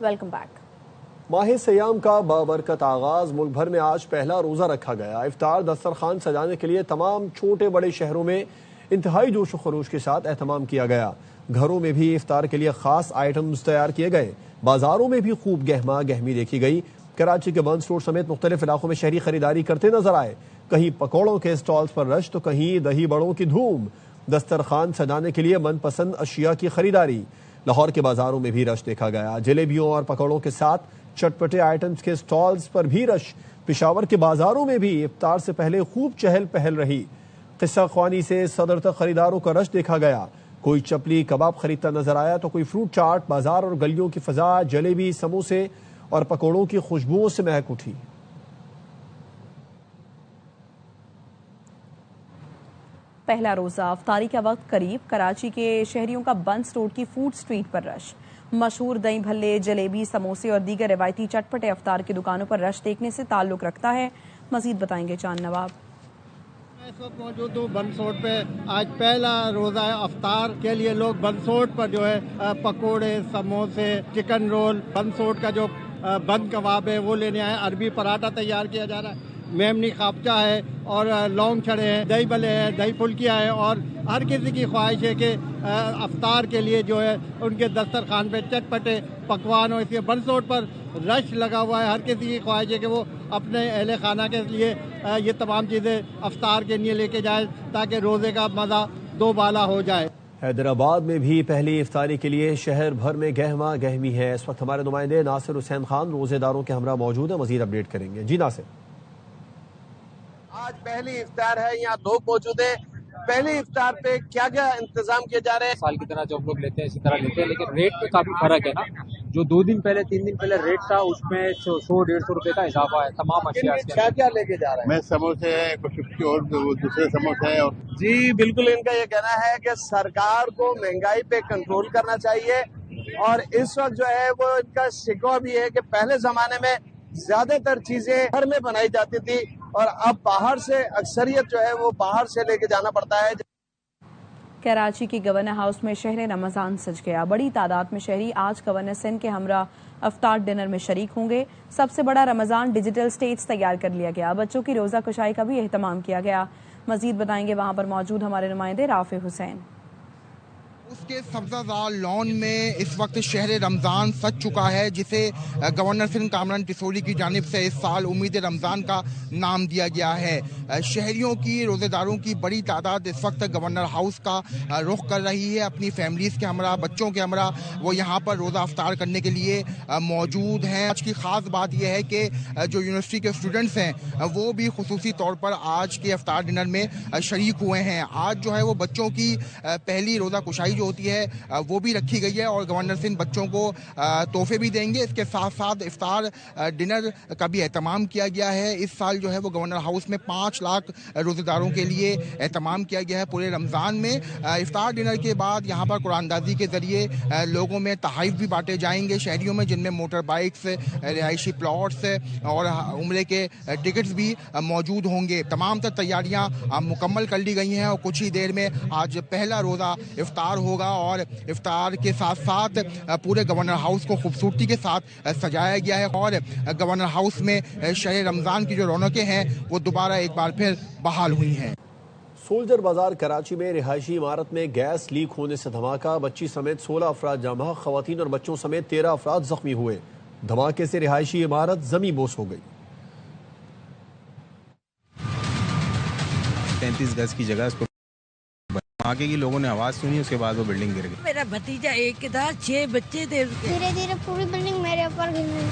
Welcome back. माह Siam का बाबरकत आगाज मुल्क भर में आज पहला रोजा रखा गया। इफ्तार दस्तरखान सजाने के लिए तमाम छोटे बड़े शहरों में इंतहाई जोश व खरोश के साथ एहतमाम किया गया। घरों में भी इफ्तार के लिए खास आइटम्स तैयार किए गए। बाजारों में भी खूब गहमा गहमी देखी गई। कराची के बंस रोड समेत मुख्तलिफ इलाकों में शहरी खरीदारी करते नजर आए। कहीं पकौड़ों के स्टॉल्स पर रश तो कहीं दही बड़ों की धूम। दस्तरखान सजाने के लिए मनपसंद अशिया की खरीदारी। लाहौर के बाजारों में भी रश देखा गया। जलेबियों और पकौड़ों के साथ चटपटे आइटम्स के स्टॉल्स पर भी रश। पेशावर के बाजारों में भी इफ्तार से पहले खूब चहल पहल रही। किस्सा ख्वानी से सदर तक खरीदारों का रश देखा गया। कोई चपली कबाब खरीदता नजर आया तो कोई फ्रूट चाट। बाजार और गलियों की फजा जलेबी समोसे और पकौड़ों की खुशबुओं से महक उठी। पहला रोजा अफ्तारी का वक्त करीब। कराची के शहरियों का बंस रोड की फूड स्ट्रीट पर रश। मशहूर दही भल्ले, जलेबी, समोसे और दीगर रिवायती चटपटे अफ्तार की दुकानों पर रश देखने से ताल्लुक रखता है। मजीद बताएंगे चांद नवाब। इस वक्त मौजूद हूँ बंस रोड पे। आज पहला रोजा है। अफ्तार के लिए लोग बंस रोड पर जो है पकोड़े, समोसे, चिकन रोल, बंस रोड का जो बंद कबाब है वो लेने आए। अरबी पराठा तैयार किया जा रहा है। मेमनी खापचा है और लौंग छड़े हैं, दही भल्ले हैं, दही फुल्कियाँ हैं और हर किसी की ख्वाहिश है कि अफ्तार के लिए जो है उनके दस्तरखान पे चटपटे पकवान हो। इसलिए बंस रोड पर रश लगा हुआ है। हर किसी की ख्वाहिश है कि वो अपने अहले खाना के लिए ये तमाम चीज़ें अफ्तार के लिए लेके जाए ताकि रोज़े का मज़ा दोबाला हो जाए। हैदराबाद में भी पहली इफ्तारी के लिए शहर भर में गहमा गहमी है। इस वक्त हमारे नुमाइंदे नासिर हुसैन खान रोजेदारों के हमरा मौजूद है। मजीद अपडेट करेंगे। जी नासिर। आज पहली इफ्तार है, यहाँ लोग मौजूद है। पहली इफ्तार पे क्या क्या इंतजाम किए जा रहे हैं? साल की तरह जो हम लोग लेते हैं इसी तरह लेते हैं, लेकिन रेट में काफी फर्क है ना। जो 2 दिन पहले 3 दिन पहले रेट था उसमें 100-150 रुपए का इजाफा है। तमाम अशिया क्या क्या लेके जा रहे हैं? मैं समोसे है, कुछ और दूसरे समोसे है। और जी बिल्कुल, इनका ये कहना है कि सरकार को महंगाई पे कंट्रोल करना चाहिए और इस वक्त जो है वो इनका शिकवा भी है कि पहले जमाने में ज्यादातर चीजें घर में बनाई जाती थी और अब बाहर से अक्सरियत जो है वो बाहर से लेके जाना पड़ता है। कराची की गवर्नर हाउस में शहर रमजान सज गया। बड़ी तादाद में शहरी आज गवर्नर सिंध के हमरा अफ्तार डिनर में शरीक होंगे। सबसे बड़ा रमजान डिजिटल स्टेज तैयार कर लिया गया। बच्चों की रोजा कुशाई का भी एहतमाम किया गया। मजीद बताएंगे वहां पर मौजूद हमारे नुमाइंदे राफे हुसैन। उसके सब्जाजार लॉन में इस वक्त शहर रमज़ान सज चुका है, जिसे गवर्नर सिंध कामरान टिसोरी की जानिब से इस साल उम्मीद रमज़ान का नाम दिया गया है। शहरियों की, रोज़ेदारों की बड़ी तादाद इस वक्त गवर्नर हाउस का रुख कर रही है। अपनी फैमिलीज़ के हमरा, बच्चों के हमरा वो यहाँ पर रोज़ा अफ्तार करने के लिए मौजूद हैं। आज की ख़ास बात यह है कि जो यूनिवर्सिटी के स्टूडेंट्स हैं वो भी खुसूसी तौर पर आज के अफ्तार डिनर में शरीक हुए हैं। आज जो है वो बच्चों की पहली रोज़ा कुशाई जो होती है वो भी रखी गई है और गवर्नर सिंध बच्चों को तोहफे भी देंगे। इसके साथ साथ इफ्तार डिनर का भी एहतमाम किया गया है। इस साल जो है वो गवर्नर हाउस में 5 लाख रोज़ेदारों के लिए एहतमाम किया गया है पूरे रमज़ान में। इफ्तार डिनर के बाद यहाँ पर कुरानदाजी के ज़रिए लोगों में तहाइफ भी बांटे जाएंगे शहरियों में, जिनमें मोटर बाइक्स, रिहायशी प्लॉट्स और उम्रे के टिकट्स भी मौजूद होंगे। तमाम तर तैयारियाँ मुकम्मल कर ली गई हैं और कुछ ही देर में आज पहला रोज़ा इफ्तार होगा और इफ्तार के साथ साथ पूरे गवर्नर हाउस को खूबसूरती के साथ सजाया गया है और गवर्नर हाउस में शहर रमज़ान की जो रौनकें हैं वो दोबारा एक बार फिर बहाल हुई हैं। सोल्जर बाजार कराची में रिहायशी इमारत में गैस लीक होने से धमाका। बच्ची समेत 16 अफराद जमा, खवातीन और बच्चों समेत 13 अफराद जख्मी हुए। धमाके से रिहायशी इमारत जमी बोस हो गई। 33 गज की जगह इसको आगे की लोगों ने आवाज सुनी, उसके बाद वो बिल्डिंग गिर गई। मेरा भतीजा एक के था, 6 बच्चे थे। धीरे धीरे पूरी बिल्डिंग मेरे ऊपर गिर गई।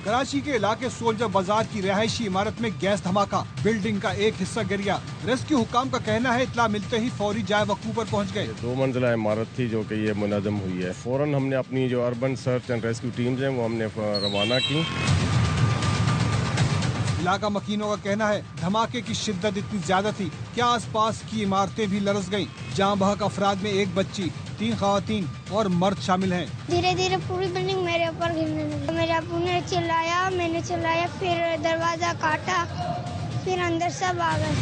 कराची के इलाके सोल्जर बाजार की रिहायशी इमारत में गैस धमाका, बिल्डिंग का एक हिस्सा गिर गया। रेस्क्यू हुकाम का कहना है इत्तला मिलते ही फौरी जाए वकूफ पर पहुंच गए। 2 मंजिला इमारत थी जो कि ये मुनज़्ज़म हुई है। फौरन हमने अपनी जो urban search and rescue teams हैं वो हमने रवाना की। इलाका मकीनों का कहना है धमाके की शिद्दत इतनी ज्यादा थी कि आसपास की इमारतें भी लरस गईं। जहां बहक अफराद में एक बच्ची, 3 खवातीन और मर्द शामिल हैं। धीरे धीरे पूरी बिल्डिंग मेरे ऊपर गिरने लगी। मेरे अब्बू ने चिल्लाया, मैंने चिल्लाया, फिर दरवाजा काटा, फिर अंदर सब आ गए।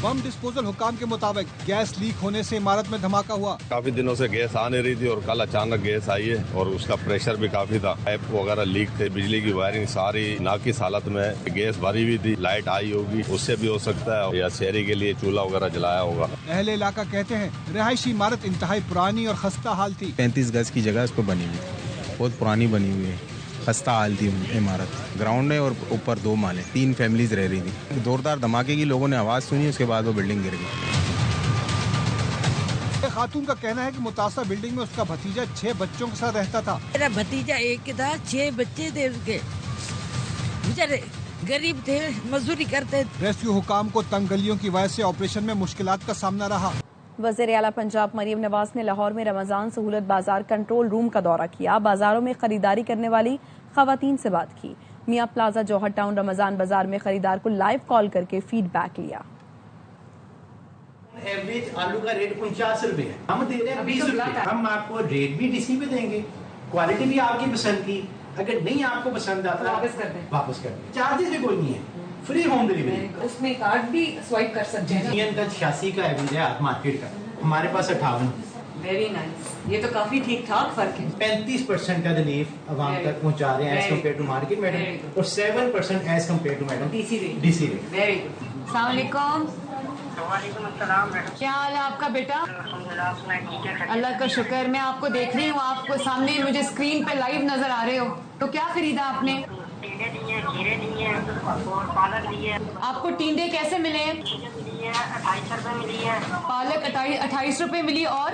बम डिस्पोजल हुकाम के मुताबिक गैस लीक होने से इमारत में धमाका हुआ। काफी दिनों से गैस आ नहीं रही थी और कल अचानक गैस आई है और उसका प्रेशर भी काफी था। पाइप वगैरह लीक थे, बिजली की वायरिंग सारी नाकिस हालत में, गैस भरी हुई थी, लाइट आई होगी, उससे भी हो सकता है या शहरी के लिए चूल्हा वगैरह जलाया होगा। अहले इलाका कहते हैं रिहायशी इमारत इंतहाई पुरानी और खस्ता हाल थी। 35 गज की जगह इस पर बनी हुई, बहुत पुरानी बनी हुई है, खस्ता हाल थी इमारत। ग्राउंड है और ऊपर 2 माले, 3 फैमिलीज रह रही थी। जोरदार धमाके की लोगों ने आवाज सुनी, उसके बाद वो बिल्डिंग गिर गई। खातून का कहना है कि मुतासा बिल्डिंग में उसका भतीजा 6 बच्चों के साथ रहता था। मेरा भतीजा एक के था, 6 बच्चे थे उसके, बेचारे गरीब थे, मजदूरी करते। रेस्क्यू हुकाम को तंग गलियों की वजह से ऑपरेशन में मुश्किलात का सामना रहा। वज़ीर आला पंजाब मरीम नवाज ने लाहौर में रमजान सहूलत बाजार कंट्रोल रूम का दौरा किया। बाजारों में खरीदारी करने वाली खवातीन से बात की। मियां प्लाजा जौहर टाउन रमजान बाजार में खरीदार को लाइव कॉल करके फीडबैक लिया। एवरेज आलू का रेट 49 रुपए है, हम दे रहे हैं 20 रुपए। हम आपको रेट भी डीसी पे देंगे, क्वालिटी भी आपकी पसंद की, अगर नहीं आपको पसंद आता वापस कर दें। चार्जेस भी कोई नहीं है, फ्री होम डिलीवरी। उसमें कार्ड भी स्वाइप कर सकते हैं। इंडियन का 86 का एवरेज है आप मार्केट का, हमारे पास 58। वेरी नाइस, ये तो काफी ठीक ठाक फर्क है। 35% का रिलीफ आवाम तक पहुंचा रहे हैं as compare to market madam, और 7% as compare to madam DC rate. Very good. अस्सलाम वालेकुम। क्या हाल है आपका बेटा? अल्लाह का शुक्र। मैं आपको देख रही हूँ, आपको सामने मुझे स्क्रीन पे लाइव नजर आ रहे हो। तो क्या खरीदा आपने? खीरे दिए और पालक दिए। आपको टींडे कैसे मिले? 28 रुपए मिली है। पालक 28 रुपए मिली और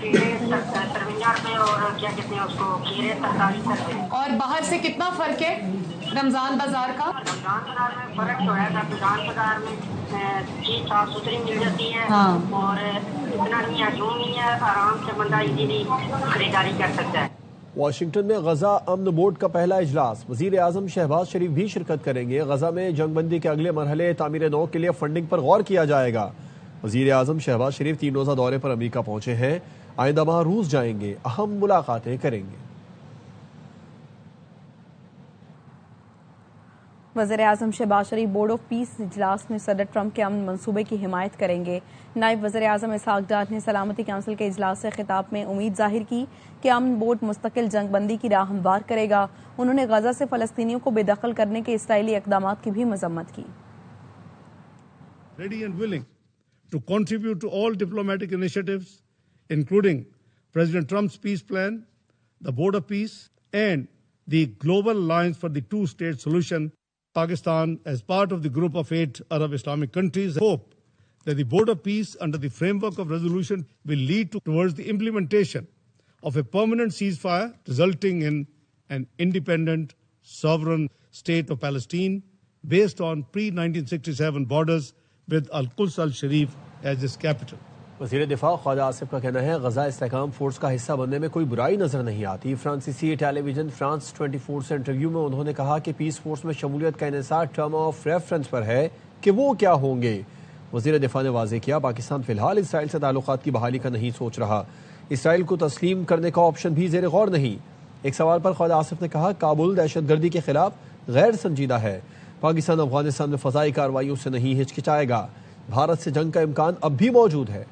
टींडे 53 रुपए और क्या कहते हैं उसको खीरे 43 रुपए। और बाहर से कितना फर्क है रमजान बाजार का? रमजान बाजार में फर्क तो है, रमजान बाजार में चीज साफ सुथरी मिल जाती है। हाँ। और इतना नहीं हजूम नहीं है, आराम से बंदा इजीली खरीदारी कर सकता है। वाशिंगटन में गजा अमन बोर्ड का पहला इजलास, वजीर आजम शहबाज शरीफ भी शिरकत करेंगे। गजा में जंगबंदी के अगले मरहले तामीर नौ के लिए फंडिंग पर गौर किया जाएगा। वजीर आजम शहबाज शरीफ 3 रोज़ा दौरे पर अमेरिका पहुंचे हैं, आइंदा माह रूस जाएंगे, अहम मुलाकातें करेंगे। वज़ीर आज़म शहबाज शरीफ बोर्ड ऑफ पीस इजलास में सदर ट्रंप के अमन मंसूबे की हिमायत करेंगे। नायब वज़ीर आज़म इसहाक डार ने सलामती काउंसिल के इजलास से खिताब में उम्मीद जाहिर की कि अमन बोर्ड मुस्तकिल जंग बंदी की राह हमवार करेगा। उन्होंने गजा से फ़लस्तीनियों को बेदखल करने के इसराइली इक़दामात की भी मज़म्मत की। Ready and willing to contribute to all diplomatic initiatives, including President Trump's peace plan, the Board of Peace, and the Global Alliance for the Two-State Solution. Pakistan, as part of the group of 8 Arab Islamic countries, hope that the Board of Peace, under the framework of resolution, will lead towards the implementation of a permanent ceasefire, resulting in an independent, sovereign state of Palestine based on pre-1967 borders with Al-Quds al-Sharif as its capital. वज़ीर दिफा ख्वाजा आसिफ का कहना है गजा इस्तेहकाम force का हिस्सा बनने में कोई बुराई नजर नहीं आती। फ्रांसीसी टेलीविजन फ्रांस 24 से इंटरव्यू में उन्होंने कहा कि पीस फोर्स में शमूलियत का इन्हिसार टर्म ऑफ रेफरेंस पर है कि वो क्या होंगे। वज़ीर दिफा ने वाज़ेह किया पाकिस्तान फिलहाल इसराइल से ताल्लुकात की बहाली का नहीं सोच रहा, इसराइल को तस्लीम करने का ऑप्शन भी ज़ेर गौर नहीं। एक सवाल पर ख्वाजा आसिफ ने कहा काबुल दहशतगर्दी के खिलाफ गैर संजीदा है, पाकिस्तान अफगानिस्तान में फ़ज़ाई कार्रवाइयों से नहीं हिचकिचाएगा, भारत से जंग का इम्कान अब भी मौजूद है।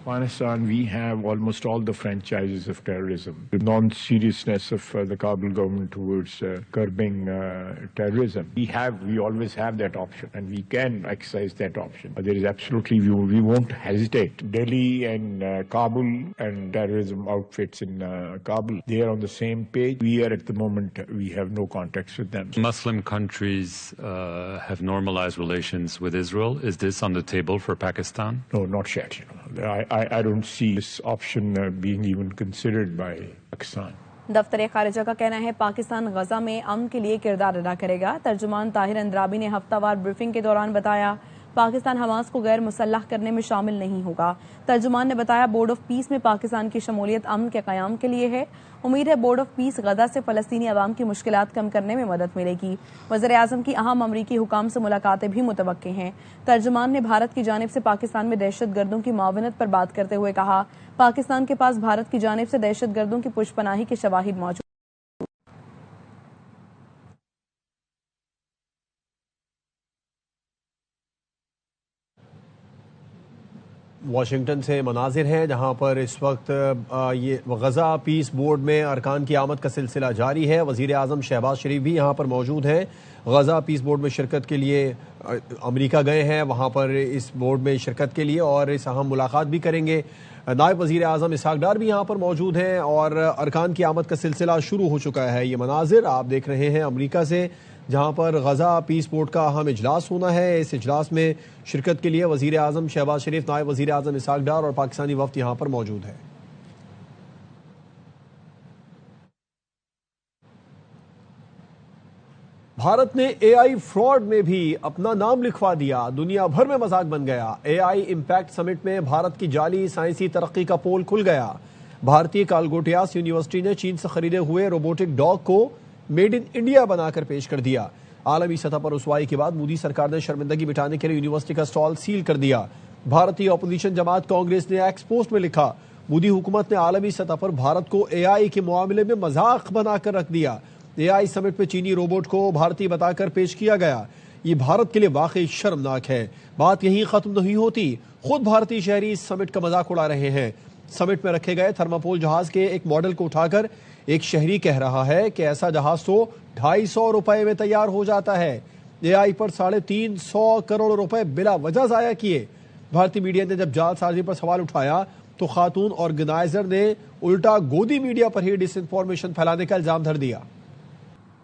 Afghanistan, we have almost all the franchises of terrorism. The non-seriousness of the Kabul government towards curbing terrorism. We always have that option, and we can exercise that option. There is absolutely, we won't hesitate. Delhi and Kabul and terrorism outfits in Kabul, they are on the same page. We are at the moment, we have no contacts with them. Muslim countries have normalized relations with Israel. Is this on the table for Pakistan? No, not yet. I don't see this option being even considered by Pakistan. दफ्तर खारिजा का कहना है पाकिस्तान गजा में अमन के लिए किरदार अदा करेगा। तर्जुमान ताहिर अंद्राबी ने हफ्तावार ब्रीफिंग के दौरान बताया पाकिस्तान हमास को गैर मुसल्लह करने में शामिल नहीं होगा। तर्जुमान ने बताया बोर्ड ऑफ पीस में पाकिस्तान की शमूलियत अमन के क़याम के लिए है। उम्मीद है बोर्ड ऑफ पीस गजा से फ़लस्तीनी अवाम की मुश्किलात कम करने में मदद मिलेगी। वज़ीर आज़म की अहम अमरीकी हुकाम से मुलाकातें भी मुतवक्के हैं। तर्जुमान ने भारत की जानिब से पाकिस्तान में दहशत गर्दों की मावनत पर बात करते हुए कहा पाकिस्तान के पास भारत की जानिब से दहशत गर्दों की पुष्पनाही के शवाहिद मौजूद। واشنگٹن سے مناظر ہیں جہاں پر اس وقت یہ غزہ پیس بورڈ میں ارکان کی آمد کا سلسلہ جاری ہے. وزیر اعظم شہباز شریف بھی یہاں پر موجود ہیں. غزہ پیس بورڈ میں شرکت کے لیے امریکہ گئے ہیں, وہاں پر اس بورڈ میں شرکت کے لیے اور اس اہم ملاقات بھی کریں گے. نائب وزیر اعظم اسحاق ڈار بھی یہاں پر موجود ہیں اور ارکان کی آمد کا سلسلہ شروع ہو چکا ہے. یہ مناظر آپ دیکھ رہے ہیں امریکہ سے, جہاں پر غزہ پیس بورڈ کا اہم اجلاس ہونا ہے. اس اجلاس میں شرکت کے لیے وزیر اعظم شہباز شریف, نائب وزیر اعظم اسحاق ڈار اور پاکستانی وفد یہاں پر موجود ہے. بھارت نے اے آئی فراڈ میں بھی اپنا نام لکھوا دیا, دنیا بھر میں مذاق بن گیا. اے آئی امپیکٹ سمٹ میں بھارت کی جعلی سائنسی ترقی کا پول کھل گیا. بھارتی کالگوٹیاس یونیورسٹی نے چین سے خریدے ہوئے روبوٹک ڈاگ کو میڈ ان انڈیا بنا کر پیش کر دیا. عالمی سطح پر رسوائی کے بعد مودی سرکار نے شرمندگی مٹانے کے لیے یونیورسٹی کا اسٹال سیل کر دیا. بھارتی اپوزیشن جماعت کانگریس نے ایکس پوسٹ میں لکھا, مودی حکومت نے عالمی سطح پر بھارت کو اے آئی کے معاملے میں مذاق بنا کر رکھ دیا. اے آئی سمٹ میں چینی روبوٹ کو بھارتی بتا کر پیش کیا گیا. یہ بھارت کے لیے واقعی شرمناک ہے. بات یہیں ختم نہیں ہوتی, خود بھارتی شہری اس سمٹ کا مذاق اڑا رہے ہیں. سمٹ میں رکھے گئے تھرماپول جہاز کے ایک ماڈل کو اٹھا کر ایک شہری کہہ رہا ہے کہ ایسا جہاز تو 250 روپے میں تیار ہو جاتا ہے. اے آئی پر 350 کروڑ روپے بلا وجہ ضائع کیے. بھارتی میڈیا نے جب جعل سازی پر سوال اٹھایا تو خاتون آرگنائزر نے الٹا گودی میڈیا پر ہی ڈس انفارمیشن پھیلانے کا الزام دھر دیا.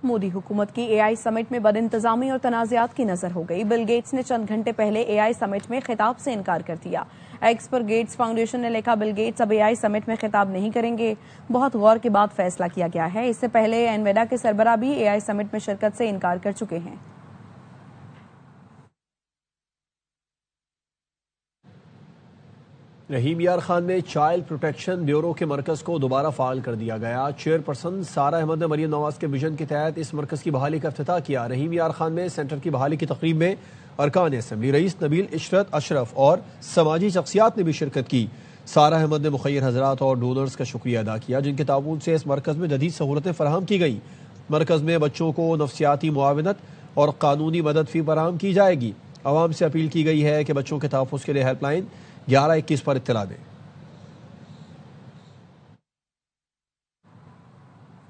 مودی حکومت کی اے آئی سمٹ میں بد انتظامی اور تنازعات کی نظر ہو گئی. بل گیٹس نے چند گھنٹے پہلے اے آئی سمٹ میں خطاب سے انکار کر دیا. ایکس پر گیٹس فاؤنڈیشن نے لکھا, بل گیٹس اب اے آئی سمٹ میں خطاب نہیں کریں گے. بہت غور کے بعد فیصلہ کیا گیا ہے. اس سے پہلے انویڈا کے سربراہ بھی اے آئی سمٹ میں شرکت سے انکار کر چکے ہیں. رحیم یار خان میں چائلڈ پروٹیکشن بیورو کے مرکز کو دوبارہ فعال کر دیا گیا. چیئرپرسن سارہ احمد نے مریم نواز کے ویژن کے تحت اس مرکز کی بحالی کا افتتاح کیا. رحیم یار خان میں سینٹر کی بحالی کی تقریب میں ارکان اسمبلی رئیس نبیل عشرت اشرف اور سماجی شخصیات نے بھی شرکت کی. سارہ احمد نے مخیر حضرات اور ڈونرز کا شکریہ ادا کیا جن کے تعاون سے اس مرکز میں جدید سہولتیں فراہم کی گئی. مرکز میں بچوں کو نفسیاتی معاونت اور قانونی مدد بھی فراہم کی جائے گی. عوام سے اپیل کی گئی ہے کہ بچوں کے تحفظ کے لیے ہیلپ لائن 1121 پر اطلاع دیں.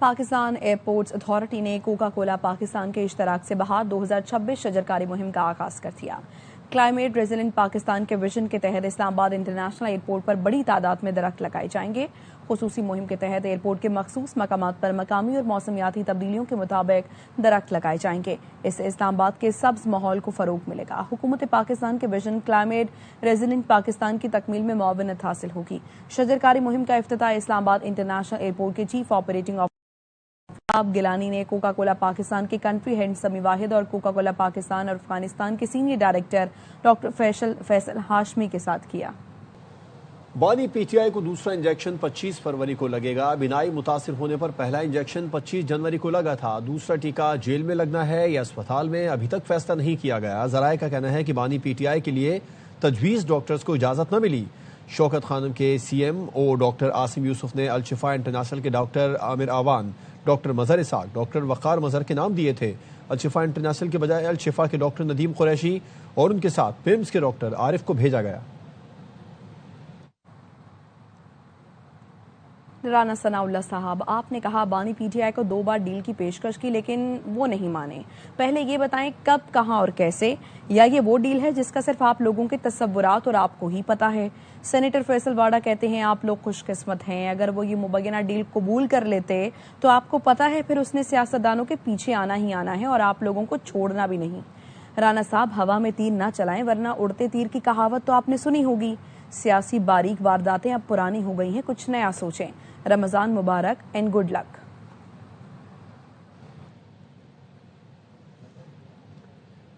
پاکستان ایئرپورٹس اتھارٹی نے کوکا کولا پاکستان کے اشتراک سے بہار 2026 شجرکاری مہم کا آغاز کر دیا. کلائمیٹ ریزیلنٹ پاکستان کے ویژن کے تحت اسلام آباد انٹرنیشنل ایئرپورٹ پر بڑی تعداد میں درخت لگائے جائیں گے. خصوصی مہم کے تحت ایئرپورٹ کے مخصوص مقامات پر مقامی اور موسمیاتی تبدیلیوں کے مطابق درخت لگائے جائیں گے. اس سے اسلام آباد کے سبز ماحول کو فروغ ملے گا. حکومت پاکستان کے ویژن کلائمیٹ ریزیلنٹ پاکستان کی تکمیل میں معاونت حاصل ہوگی. شجرکاری مہم کا افتتاح اسلام آباد انٹرنیشنل ایئرپورٹ کے چیف آپریٹنگ آفیسر آپ گیلانی نے کوکا کولا پاکستان کے کنٹری ہیڈ سمی واحد اور کوکا کولا پاکستان اور افغانستان کے senior director doctor Faisal Hashmi کے ساتھ کیا. بانی پی ٹی آئی کو دوسرا انجیکشن 25 فروری کو لگے گا. بینائی متاثر ہونے پر پہلا انجیکشن 25 جنوری کو لگا تھا. دوسرا ٹیکہ جیل میں لگنا ہے یا اسپتال میں, ابھی تک فیصلہ نہیں کیا گیا. ذرائع کا کہنا ہے کہ بانی پی ٹی آئی کے لیے تجویز ڈاکٹرز کو اجازت نہ ملی. شوکت خانم کے C M O doctor Asim Yousuf نے الشفا انٹرنیشنل کے doctor Aamir Awan, doctor Mazhar Ishaq, doctor Waqar Mazhar کے نام دیے تھے. الشفا انٹرنیشنل کے بجائے الشفا کے ڈاکٹر ندیم قریشی اور ان کے ساتھ پیمز کے ڈاکٹر عارف کو بھیجا گیا. رانا ثناء اللہ صاحب, آپ نے کہا بانی پی ٹی آئی کو 2 بار ڈیل کی پیشکش کی لیکن وہ نہیں مانے. پہلے یہ بتائیں کب, کہاں اور کیسے, یا یہ وہ ڈیل ہے جس کا صرف آپ لوگوں کے تصورات اور آپ کو ہی پتا ہے؟ سینیٹر فیصل واڈا کہتے ہیں آپ لوگ خوش قسمت ہیں, اگر وہ یہ مبینہ ڈیل قبول کر لیتے تو آپ کو پتا ہے پھر اس نے سیاستدانوں کے پیچھے آنا ہی آنا ہے اور آپ لوگوں کو چھوڑنا بھی نہیں. رانا صاحب ہوا میں تیر نہ چلائیں ورنہ اڑتے تیر کی کہاوت تو آپ نے سنی ہوگی. سیاسی باریک وارداتیں اب پرانی ہو گئی ہیں, کچھ نیا سوچیں. رمضان مبارک اینڈ گڈ لک.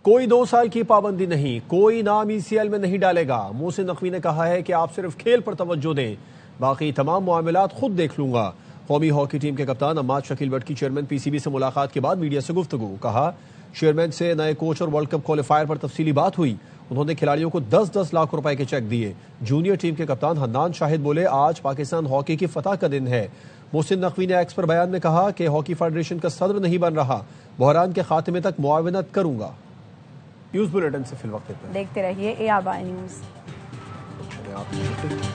کوئی 2 سال کی پابندی نہیں, کوئی نام ای سی ایل میں نہیں ڈالے گا. محسن نقوی نے کہا ہے کہ آپ صرف کھیل پر توجہ دیں, باقی تمام معاملات خود دیکھ لوں گا. قومی ہاکی ٹیم کے کپتان عماد شکیل بٹ کی چیئرمین پی سی بی سے ملاقات کے بعد میڈیا سے گفتگو. کہا چیئرمین سے نئے کوچ اور ورلڈ کپ کوالیفائر پر تفصیلی بات ہوئی. انہوں نے کھلاڑیوں کو 10-10 لاکھ روپے کے چیک دیے. جونیئر ٹیم کے کپتان حنان شاہد بولے آج پاکستان ہاکی کی فتح کا دن ہے. محسن نقوی نے ایکس پر بیان میں کہا کہ ہاکی فیڈریشن کا صدر نہیں بن رہا, بحران کے خاتمے تک معاونت کروں گا. نیوز بلیٹن سے فی الوقت دیکھتے رہیے AR نیوز. हैं आप।